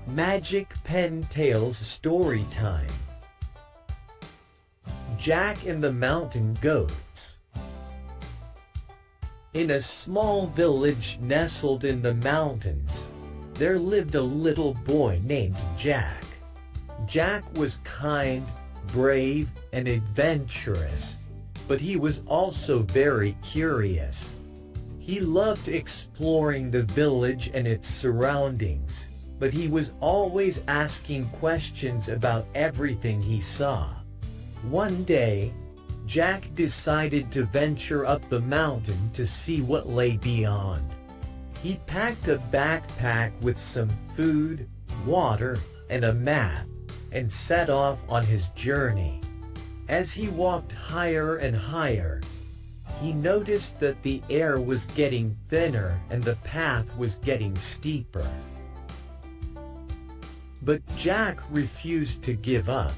Magic Pen Tales Story Time. Jack and the Mountain Goats. In a small village nestled in the mountains, there lived a little boy named Jack. Jack was kind, brave, and adventurous, but he was also very curious. He loved exploring the village and its surroundings, but he was always asking questions about everything he saw. One day, Jack decided to venture up the mountain to see what lay beyond. He packed a backpack with some food, water, and a map, and set off on his journey. As he walked higher and higher, he noticed that the air was getting thinner and the path was getting steeper. But Jack refused to give up.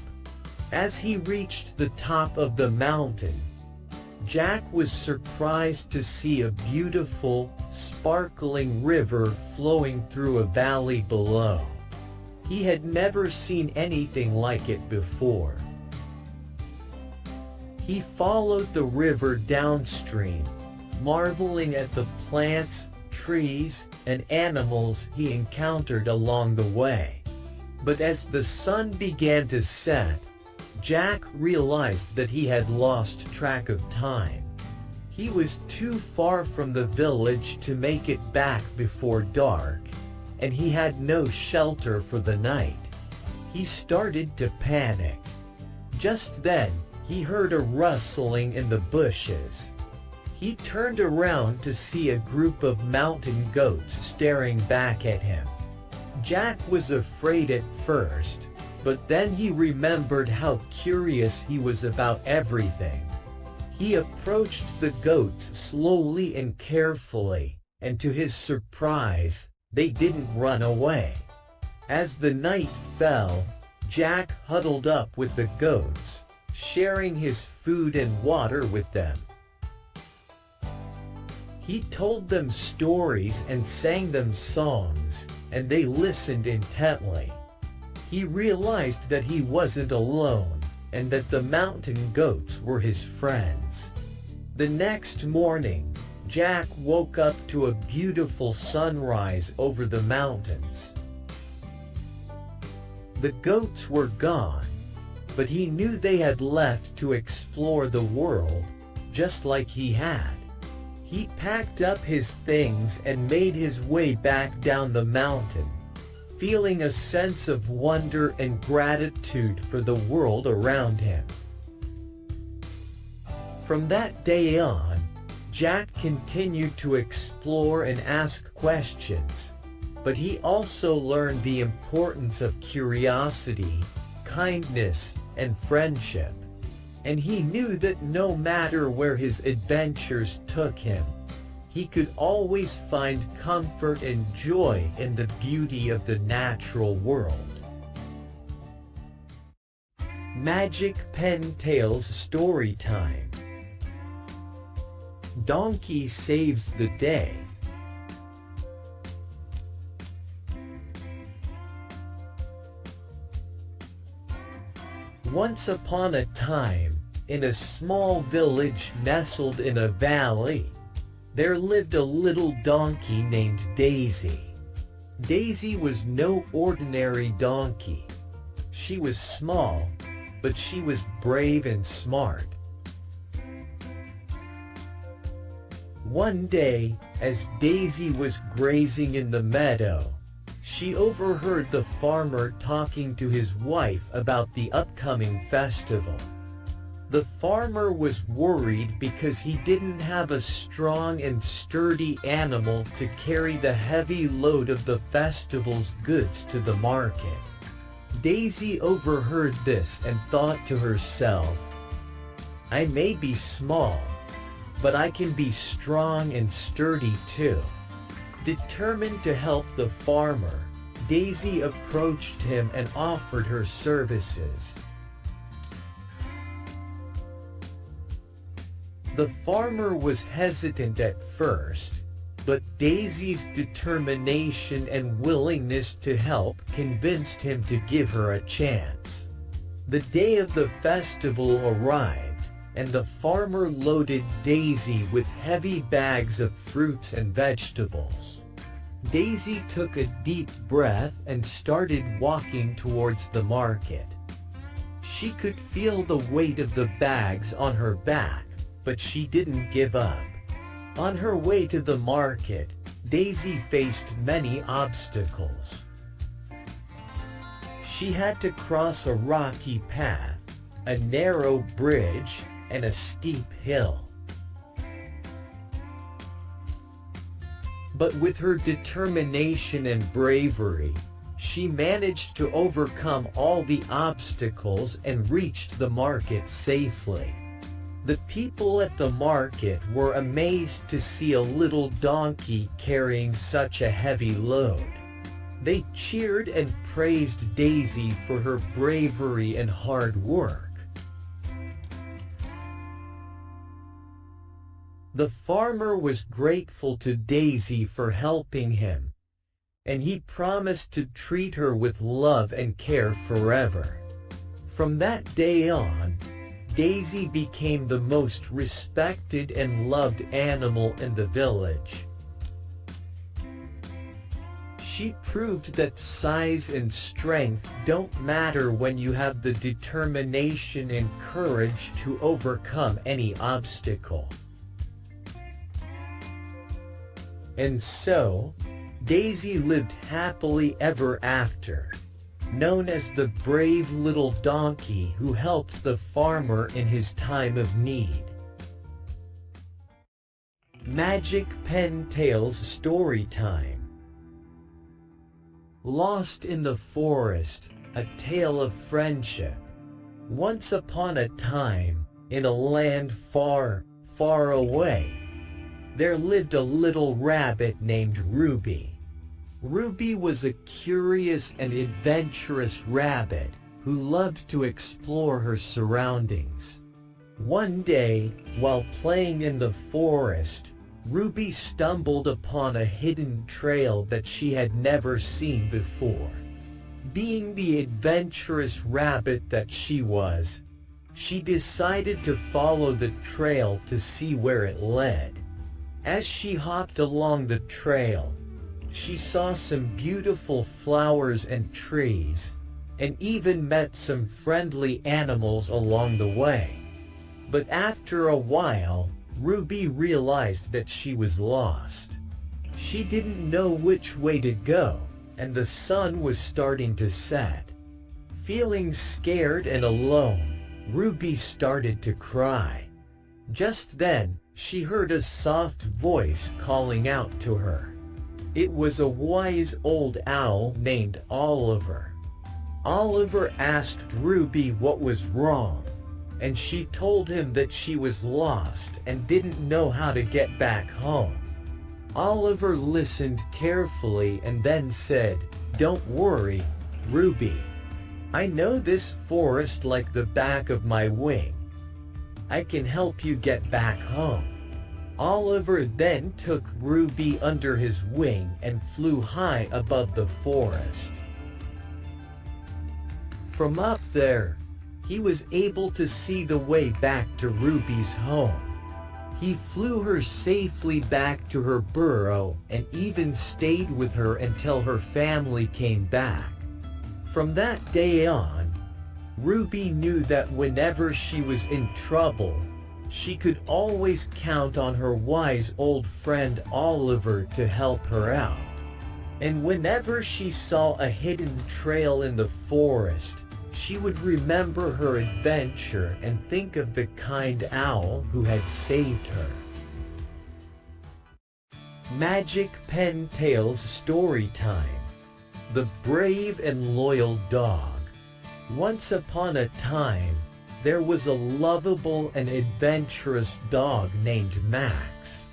As he reached the top of the mountain, Jack was surprised to see a beautiful, sparkling river flowing through a valley below. He had never seen anything like it before. He followed the river downstream, marveling at the plants, trees, and animals he encountered along the way. But as the sun began to set, Jack realized that he had lost track of time. He was too far from the village to make it back before dark, and he had no shelter for the night. He started to panic. Just then, he heard a rustling in the bushes. He turned around to see a group of mountain goats staring back at him. Jack was afraid at first, but then he remembered how curious he was about everything. He approached the goats slowly and carefully, and to his surprise, they didn't run away. As the night fell, Jack huddled up with the goats, sharing his food and water with them. He told them stories and sang them songs, and they listened intently. He realized that he wasn't alone, and that the mountain goats were his friends. The next morning, Jack woke up to a beautiful sunrise over the mountains. The goats were gone, but he knew they had left to explore the world, just like he had. He packed up his things and made his way back down the mountain, feeling a sense of wonder and gratitude for the world around him. From that day on, Jack continued to explore and ask questions, but he also learned the importance of curiosity, kindness, and friendship. And he knew that no matter where his adventures took him, he could always find comfort and joy in the beauty of the natural world. Magic Pen Tales Story Time. Donkey saves the day. Once upon a time, in a small village nestled in a valley, there lived a little donkey named Daisy. Daisy was no ordinary donkey. She was small, but she was brave and smart. One day, as Daisy was grazing in the meadow, she overheard the farmer talking to his wife about the upcoming festival. The farmer was worried because he didn't have a strong and sturdy animal to carry the heavy load of the festival's goods to the market. Daisy overheard this and thought to herself, "I may be small, but I can be strong and sturdy too." Determined to help the farmer, Daisy approached him and offered her services. The farmer was hesitant at first, but Daisy's determination and willingness to help convinced him to give her a chance. The day of the festival arrived, and the farmer loaded Daisy with heavy bags of fruits and vegetables. Daisy took a deep breath and started walking towards the market. She could feel the weight of the bags on her back, but she didn't give up. On her way to the market, Daisy faced many obstacles. She had to cross a rocky path, a narrow bridge, and a steep hill. But with her determination and bravery, she managed to overcome all the obstacles and reached the market safely. The people at the market were amazed to see a little donkey carrying such a heavy load. They cheered and praised Daisy for her bravery and hard work. The farmer was grateful to Daisy for helping him, and he promised to treat her with love and care forever. From that day on, Daisy became the most respected and loved animal in the village. She proved that size and strength don't matter when you have the determination and courage to overcome any obstacle. And so, Daisy lived happily ever after, known as the brave little donkey who helped the farmer in his time of need. Magic Pen Tales Story Time. Lost in the Forest, a tale of friendship. Once upon a time, in a land far, far away, there lived a little rabbit named Ruby. Ruby was a curious and adventurous rabbit who loved to explore her surroundings. One day, while playing in the forest, Ruby stumbled upon a hidden trail that she had never seen before. Being the adventurous rabbit that she was, she decided to follow the trail to see where it led. As she hopped along the trail, she saw some beautiful flowers and trees, and even met some friendly animals along the way. But after a while, Ruby realized that she was lost. She didn't know which way to go, and the sun was starting to set. Feeling scared and alone, Ruby started to cry. Just then, she heard a soft voice calling out to her. It was a wise old owl named Oliver. Oliver asked Ruby what was wrong, and she told him that she was lost and didn't know how to get back home. Oliver listened carefully and then said, "Don't worry, Ruby. I know this forest like the back of my wing. I can help you get back home." Oliver then took Ruby under his wing and flew high above the forest. From up there, he was able to see the way back to Ruby's home. He flew her safely back to her burrow and even stayed with her until her family came back. From that day on, Ruby knew that whenever she was in trouble, she could always count on her wise old friend Oliver to help her out. And whenever she saw a hidden trail in the forest, she would remember her adventure and think of the kind owl who had saved her. Magic Pen Tales Story Time. The Brave and Loyal Dog. Once upon a time, there was a lovable and adventurous dog named Max.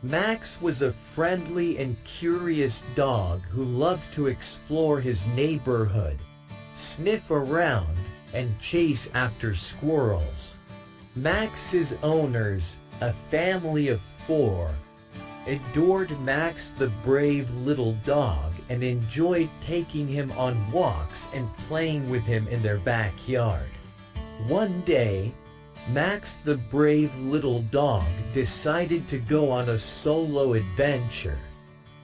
Max was a friendly and curious dog who loved to explore his neighborhood, sniff around, and chase after squirrels. Max's owners, a family of 4, adored Max the brave little dog and enjoyed taking him on walks and playing with him in their backyard. One day, Max the brave little dog decided to go on a solo adventure,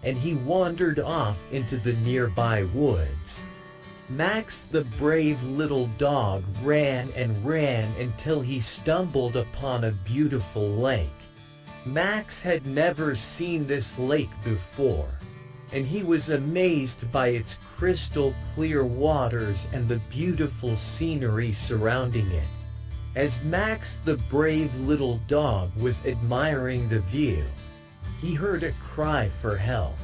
and he wandered off into the nearby woods. Max the brave little dog ran and ran until he stumbled upon a beautiful lake. Max had never seen this lake before, and he was amazed by its crystal clear waters and the beautiful scenery surrounding it. As Max the brave little dog was admiring the view, he heard a cry for help.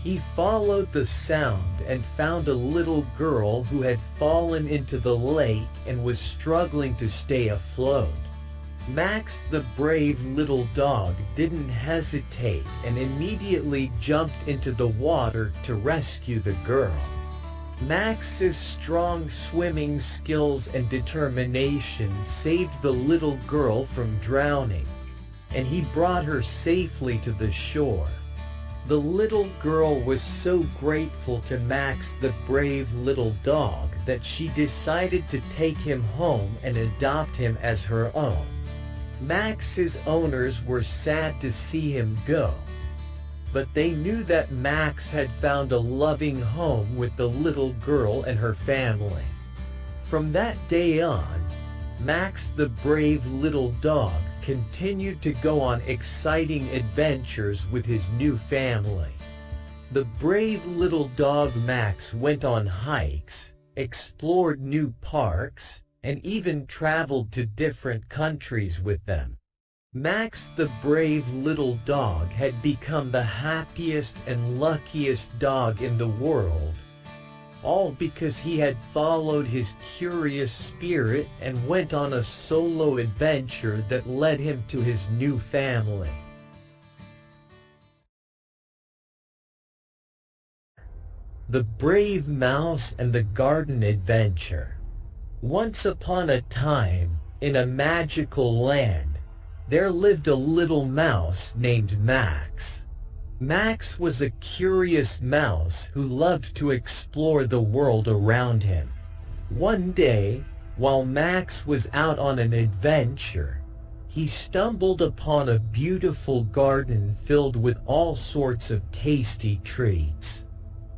He followed the sound and found a little girl who had fallen into the lake and was struggling to stay afloat. Max the brave little dog didn't hesitate and immediately jumped into the water to rescue the girl. Max's strong swimming skills and determination saved the little girl from drowning, and he brought her safely to the shore. The little girl was so grateful to Max the brave little dog that she decided to take him home and adopt him as her own. Max's owners were sad to see him go, but they knew that Max had found a loving home with the little girl and her family. From that day on, Max the brave little dog continued to go on exciting adventures with his new family. The brave little dog Max went on hikes, explored new parks, and even traveled to different countries with them. Max the brave little dog had become the happiest and luckiest dog in the world, all because he had followed his curious spirit and went on a solo adventure that led him to his new family. The Brave Mouse and the Garden Adventure. Once upon a time, in a magical land, there lived a little mouse named Max. Max was a curious mouse who loved to explore the world around him. One day, while Max was out on an adventure, he stumbled upon a beautiful garden filled with all sorts of tasty treats.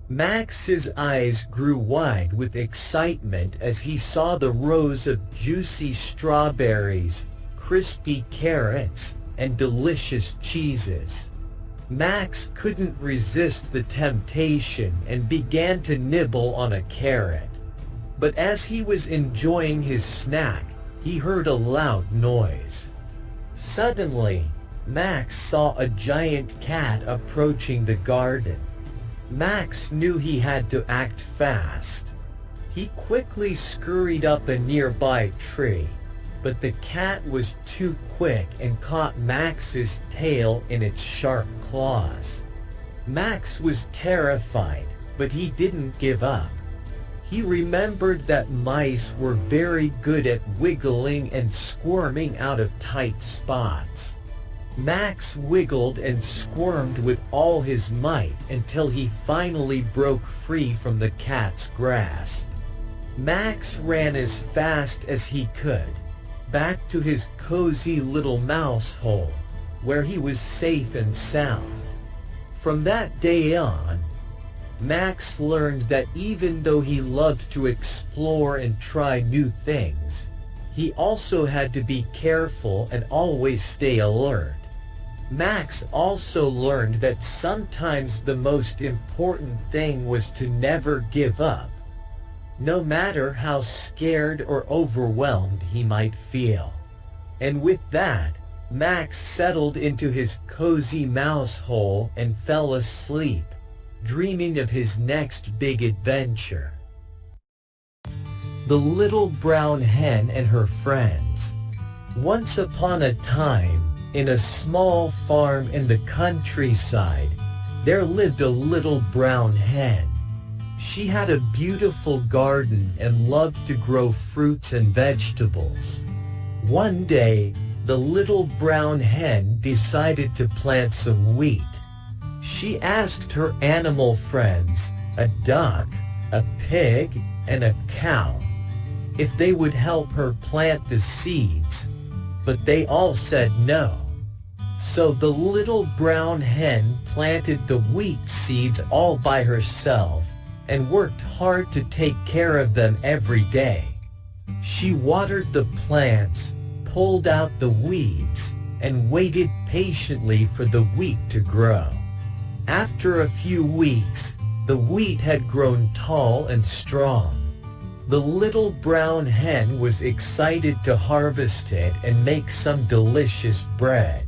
Max's eyes grew wide with excitement as he saw the rows of juicy strawberries, crispy carrots, and delicious cheeses. Max couldn't resist the temptation and began to nibble on a carrot. But as he was enjoying his snack, he heard a loud noise. Suddenly, Max saw a giant cat approaching the garden. Max knew he had to act fast. He quickly scurried up a nearby tree, but the cat was too quick and caught Max's tail in its sharp claws. Max was terrified, but he didn't give up. He remembered that mice were very good at wiggling and squirming out of tight spots. Max wiggled and squirmed with all his might until he finally broke free from the cat's grasp. Max ran as fast as he could, back to his cozy little mouse hole, where he was safe and sound. From that day on, Max learned that even though he loved to explore and try new things, he also had to be careful and always stay alert. Max also learned that sometimes the most important thing was to never give up, no matter how scared or overwhelmed he might feel. And with that, Max settled into his cozy mouse hole and fell asleep, dreaming of his next big adventure. The Little Brown Hen and Her Friends. Once upon a time, in a small farm in the countryside, there lived a little brown hen. She had a beautiful garden and loved to grow fruits and vegetables. One day, the little brown hen decided to plant some wheat. She asked her animal friends, a duck, a pig, and a cow, if they would help her plant the seeds, but they all said no. So the little brown hen planted the wheat seeds all by herself and worked hard to take care of them every day. She watered the plants, pulled out the weeds, and waited patiently for the wheat to grow. After a few weeks, the wheat had grown tall and strong. The little brown hen was excited to harvest it and make some delicious bread.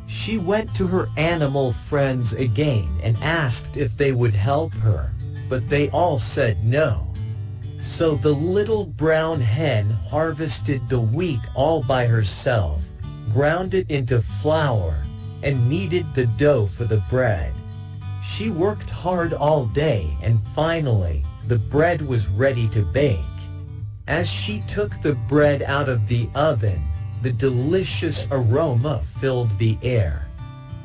She went to her animal friends again and asked if they would help her, but they all said no. So the little brown hen harvested the wheat all by herself, ground it into flour, and kneaded the dough for the bread. She worked hard all day and finally, the bread was ready to bake. As she took the bread out of the oven, the delicious aroma filled the air.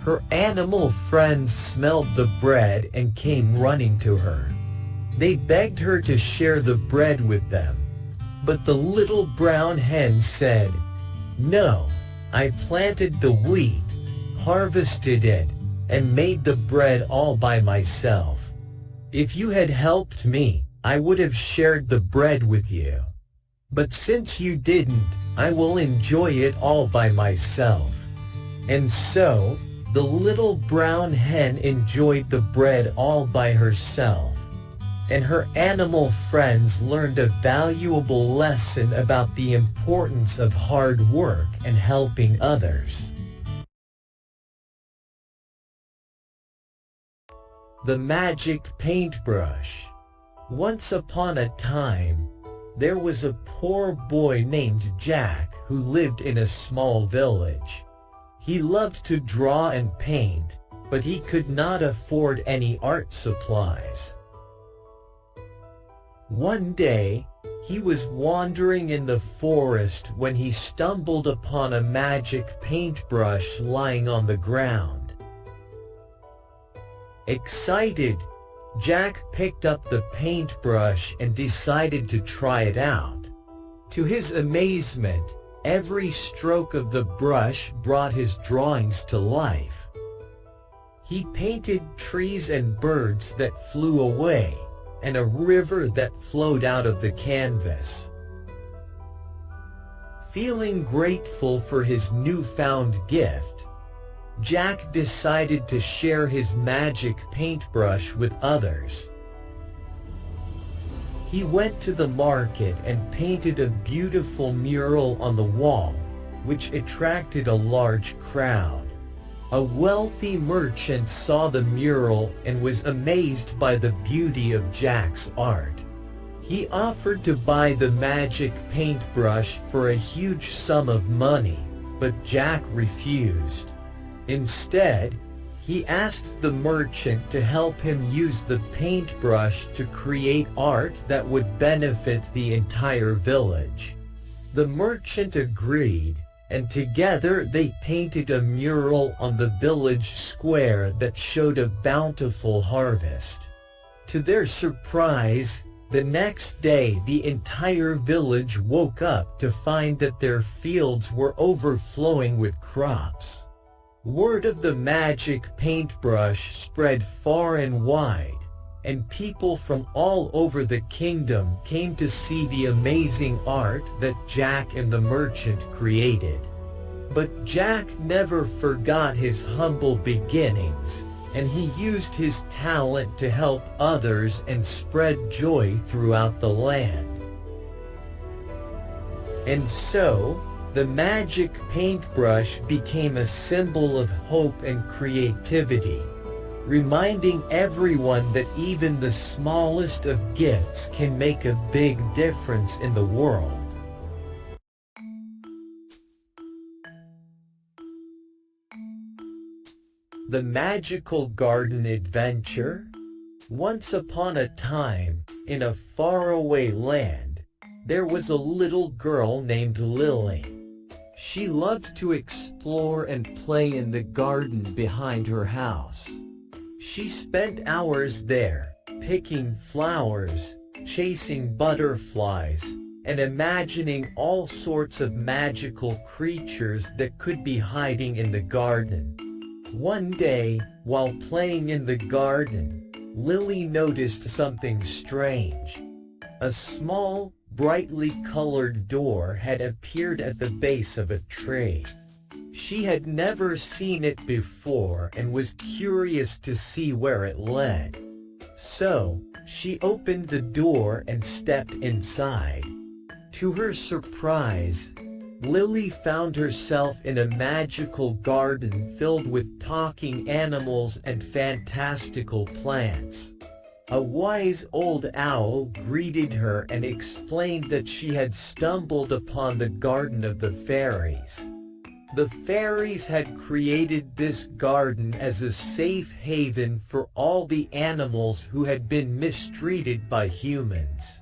Her animal friends smelled the bread and came running to her. They begged her to share the bread with them. But the little brown hen said, "No, I planted the wheat, harvested it, and made the bread all by myself. If you had helped me, I would have shared the bread with you. But since you didn't, I will enjoy it all by myself." And so, the little brown hen enjoyed the bread all by herself. And her animal friends learned a valuable lesson about the importance of hard work and helping others. The Magic Paintbrush. Once upon a time, there was a poor boy named Jack who lived in a small village. He loved to draw and paint, but he could not afford any art supplies. One day, he was wandering in the forest when he stumbled upon a magic paintbrush lying on the ground. Excited, Jack picked up the paintbrush and decided to try it out. To his amazement, every stroke of the brush brought his drawings to life. He painted trees and birds that flew away, and a river that flowed out of the canvas. Feeling grateful for his newfound gift, Jack decided to share his magic paintbrush with others. He went to the market and painted a beautiful mural on the wall, which attracted a large crowd. A wealthy merchant saw the mural and was amazed by the beauty of Jack's art. He offered to buy the magic paintbrush for a huge sum of money, but Jack refused. Instead, he asked the merchant to help him use the paintbrush to create art that would benefit the entire village. The merchant agreed, and together they painted a mural on the village square that showed a bountiful harvest. To their surprise, the next day the entire village woke up to find that their fields were overflowing with crops. Word of the magic paintbrush spread far and wide, and people from all over the kingdom came to see the amazing art that Jack and the merchant created. But Jack never forgot his humble beginnings, and he used his talent to help others and spread joy throughout the land. And so, the magic paintbrush became a symbol of hope and creativity, reminding everyone that even the smallest of gifts can make a big difference in the world. The Magical Garden Adventure. Once upon a time, in a faraway land, there was a little girl named Lily. She loved to explore and play in the garden behind her house. She spent hours there, picking flowers, chasing butterflies, and imagining all sorts of magical creatures that could be hiding in the garden. One day, while playing in the garden, Lily noticed something strange. A small, brightly colored door had appeared at the base of a tree. She had never seen it before and was curious to see where it led. So, she opened the door and stepped inside. To her surprise, Lily found herself in a magical garden filled with talking animals and fantastical plants. A wise old owl greeted her and explained that she had stumbled upon the Garden of the Fairies. The fairies had created this garden as a safe haven for all the animals who had been mistreated by humans.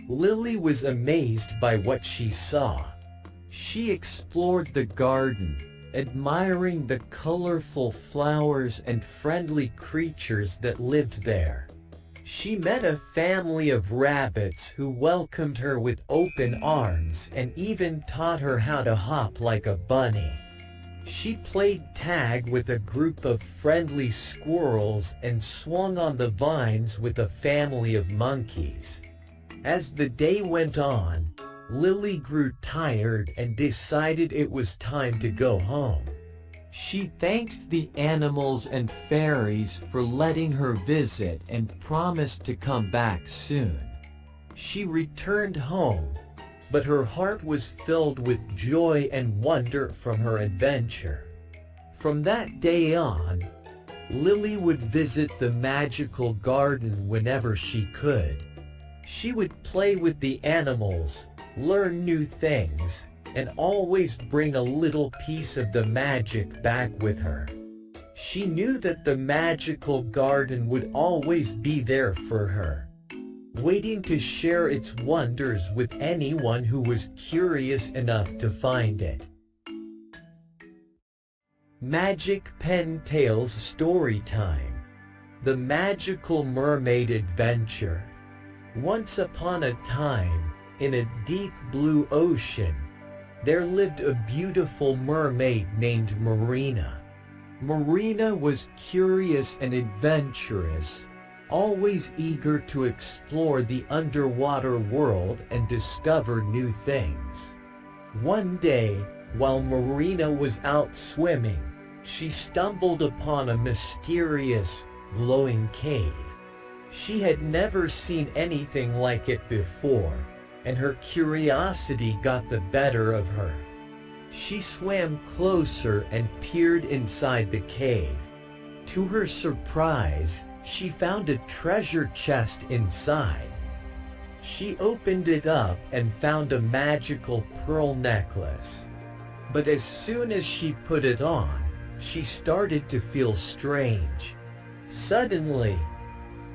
Lily was amazed by what she saw. She explored the garden, admiring the colorful flowers and friendly creatures that lived there. She met a family of rabbits who welcomed her with open arms and even taught her how to hop like a bunny. She played tag with a group of friendly squirrels and swung on the vines with a family of monkeys. As the day went on, Lily grew tired and decided it was time to go home. She thanked the animals and fairies for letting her visit and promised to come back soon. She returned home, but her heart was filled with joy and wonder from her adventure. From that day on, Lily would visit the magical garden whenever she could. She would play with the animals, learn new things, and always bring a little piece of the magic back with her. She knew that the magical garden would always be there for her, waiting to share its wonders with anyone who was curious enough to find it. Magic Pen Tales Storytime. The Magical Mermaid Adventure. Once upon a time, in a deep blue ocean, there lived a beautiful mermaid named Marina. Marina was curious and adventurous, always eager to explore the underwater world and discover new things. One day, while Marina was out swimming, she stumbled upon a mysterious, glowing cave. She had never seen anything like it before, and her curiosity got the better of her. She swam closer and peered inside the cave. To her surprise, she found a treasure chest inside. She opened it up and found a magical pearl necklace. But as soon as she put it on, she started to feel strange. Suddenly,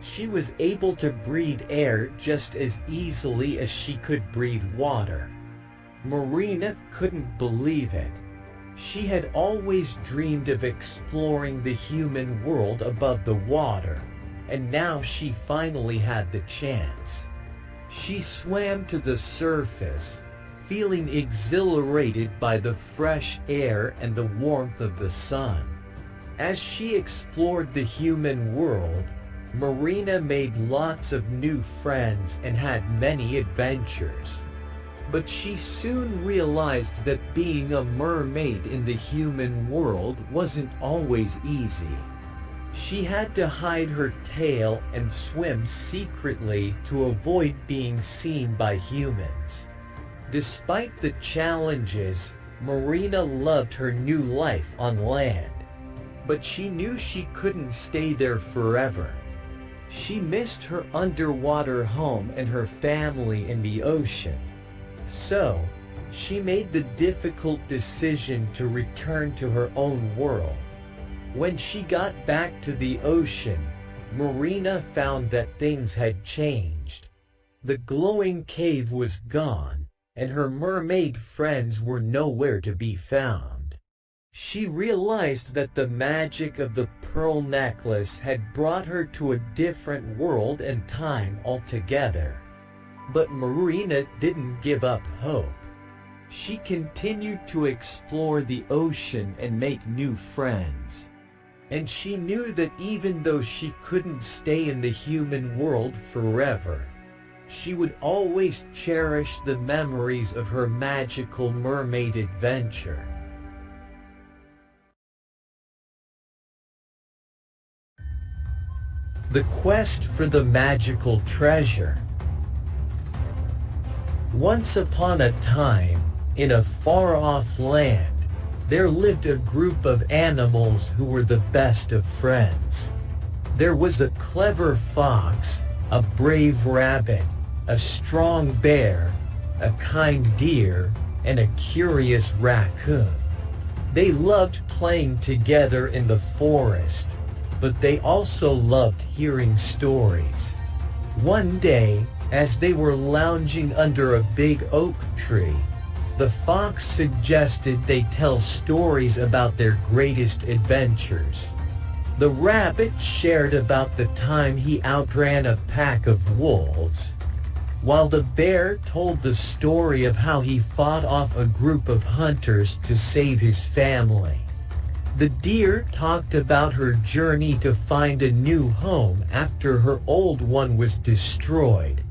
she was able to breathe air just as easily as she could breathe water. Marina couldn't believe it. She had always dreamed of exploring the human world above the water, and now she finally had the chance. She swam to the surface, feeling exhilarated by the fresh air and the warmth of the sun. As she explored the human world, Marina made lots of new friends and had many adventures. But she soon realized that being a mermaid in the human world wasn't always easy. She had to hide her tail and swim secretly to avoid being seen by humans. Despite the challenges, Marina loved her new life on land. But she knew she couldn't stay there forever. She missed her underwater home and her family in the ocean. So, she made the difficult decision to return to her own world. When she got back to the ocean, Marina found that things had changed. The glowing cave was gone, and her mermaid friends were nowhere to be found. She realized that the magic of the pearl necklace had brought her to a different world and time altogether. But Marina didn't give up hope. She continued to explore the ocean and make new friends. And she knew that even though she couldn't stay in the human world forever, she would always cherish the memories of her magical mermaid adventure. The quest for the magical treasure. Once upon a time, in a far-off land, there lived a group of animals who were the best of friends. There was a clever fox, a brave rabbit, a strong bear, a kind deer, and a curious raccoon. They loved playing together in the forest, but they also loved hearing stories. One day, as they were lounging under a big oak tree, the fox suggested they tell stories about their greatest adventures. The rabbit shared about the time he outran a pack of wolves, while the bear told the story of how he fought off a group of hunters to save his family. The deer talked about her journey to find a new home after her old one was destroyed,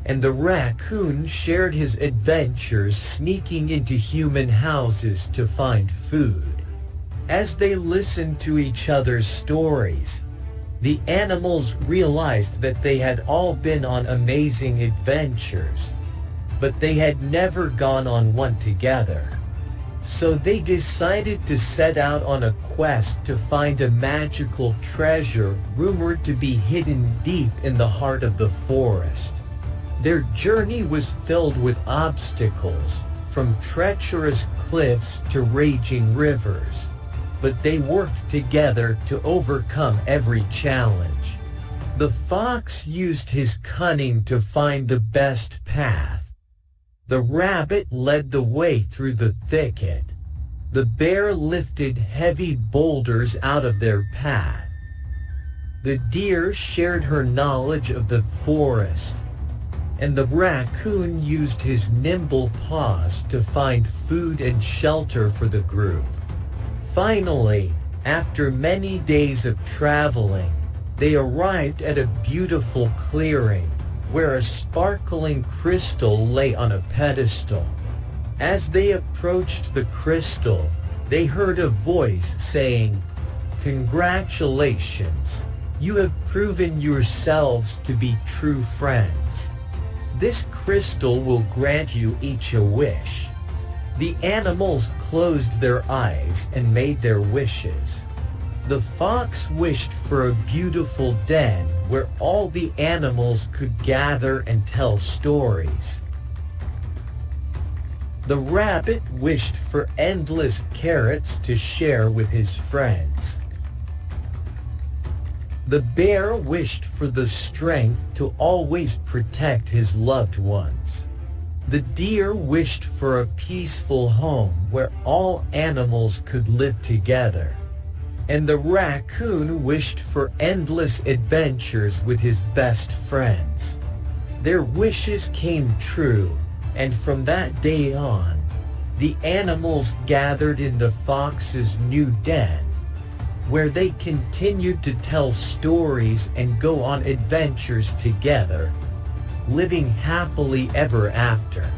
and the raccoon shared his adventures sneaking into human houses to find food. As they listened to each other's stories, the animals realized that they had all been on amazing adventures, but they had never gone on one together. So they decided to set out on a quest to find a magical treasure rumored to be hidden deep in the heart of the forest. Their journey was filled with obstacles, from treacherous cliffs to raging rivers, but they worked together to overcome every challenge. The fox used his cunning to find the best path. The rabbit led the way through the thicket. The bear lifted heavy boulders out of their path. The deer shared her knowledge of the forest, and the raccoon used his nimble paws to find food and shelter for the group. Finally, after many days of traveling, they arrived at a beautiful clearing, where a sparkling crystal lay on a pedestal. As they approached the crystal, they heard a voice saying, "Congratulations! You have proven yourselves to be true friends. This crystal will grant you each a wish." The animals closed their eyes and made their wishes. The fox wished for a beautiful den where all the animals could gather and tell stories. The rabbit wished for endless carrots to share with his friends. The bear wished for the strength to always protect his loved ones. The deer wished for a peaceful home where all animals could live together. And the raccoon wished for endless adventures with his best friends. Their wishes came true, and from that day on, the animals gathered in the fox's new den, where they continued to tell stories and go on adventures together, living happily ever after.